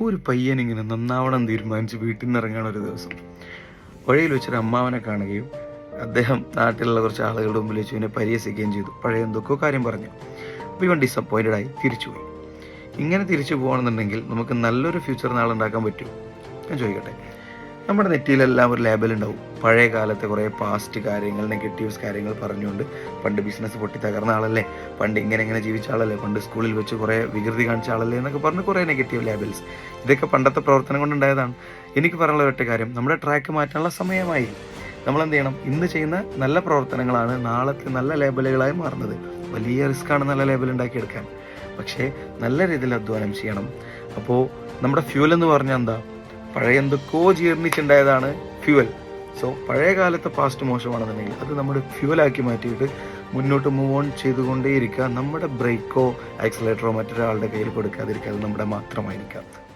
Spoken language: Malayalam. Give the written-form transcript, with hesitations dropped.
ഒരു പയ്യനിങ്ങനെ നന്നാവണം തീരുമാനിച്ച് വീട്ടിൽ നിന്ന് ഇറങ്ങുകയാണ് ഒരു ദിവസം. വഴിയിൽ വെച്ചൊരു അമ്മാവനെ കാണുകയും അദ്ദേഹം നാട്ടിലുള്ള കുറച്ച് ആളുകളുടെ മുമ്പിൽ വെച്ച് ഇവനെ പരിഹസിക്കുകയും ചെയ്തു. പഴയ എന്തൊക്കെയോ കാര്യം പറഞ്ഞു. അപ്പോൾ ഇവൻ ഡിസപ്പോയിൻറ്റഡായി തിരിച്ചുപോയി. ഇങ്ങനെ തിരിച്ചു പോകണമെന്നുണ്ടെങ്കിൽ നമുക്ക് നല്ലൊരു ഫ്യൂച്ചർ നാളെ ഉണ്ടാക്കാൻ പറ്റും. ഞാൻ ചോദിക്കട്ടെ, നമ്മുടെ നെറ്റിയിലെല്ലാം ഒരു ലേബൽ ഉണ്ടാവും. പഴയ കാലത്തെ കുറേ പാസ്റ്റ് കാര്യങ്ങൾ, നെഗറ്റീവ്സ് കാര്യങ്ങൾ പറഞ്ഞുകൊണ്ട് പണ്ട് ബിസിനസ് പൊട്ടി തകർന്ന ആളല്ലേ, പണ്ട് ഇങ്ങനെ ജീവിച്ച ആളല്ലേ, പണ്ട് സ്കൂളിൽ വെച്ച് കുറേ വികൃതി കാണിച്ച ആളല്ലേ എന്നൊക്കെ പറഞ്ഞ് കുറേ നെഗറ്റീവ് ലേബൽസ്. ഇതൊക്കെ പണ്ടത്തെ പ്രവർത്തനം കൊണ്ടുണ്ടായതാണ്. എനിക്ക് പറയാനുള്ള ഒരൊറ്റ കാര്യം, നമ്മുടെ ട്രാക്ക് മാറ്റാനുള്ള സമയമായി. നമ്മളെന്ത് ചെയ്യണം? ഇന്ന് ചെയ്യുന്ന നല്ല പ്രവർത്തനങ്ങളാണ് നാളത്തെ നല്ല ലേബലുകളായി മാറുന്നത്. വലിയ റിസ്ക്കാണ് നല്ല ലേബൽ ഉണ്ടാക്കിയെടുക്കാൻ. പക്ഷേ നല്ല രീതിയിൽ അധ്വാനം ചെയ്യണം. അപ്പോൾ നമ്മുടെ ഫ്യൂൽ എന്ന് പറഞ്ഞാൽ എന്താ? പഴയ എന്തൊക്കെയോ ജീർണിച്ചുണ്ടായതാണ് ഫ്യൂവൽ. സോ പഴയ കാലത്തെ പാസ്റ്റ് മോശമാണെന്നുണ്ടെങ്കിൽ അത് നമ്മുടെ ഫ്യൂവലാക്കി മാറ്റിയിട്ട് മുന്നോട്ട് മൂവ് ഓൺ ചെയ്തുകൊണ്ടേയിരിക്കുക. നമ്മുടെ ബ്രേക്കോ ആക്സിലേറ്ററോ മറ്റൊരാളുടെ കയ്യിൽ കൊടുക്കാതിരിക്കുക. അത് നമ്മുടെ മാത്രമായിരിക്കാം.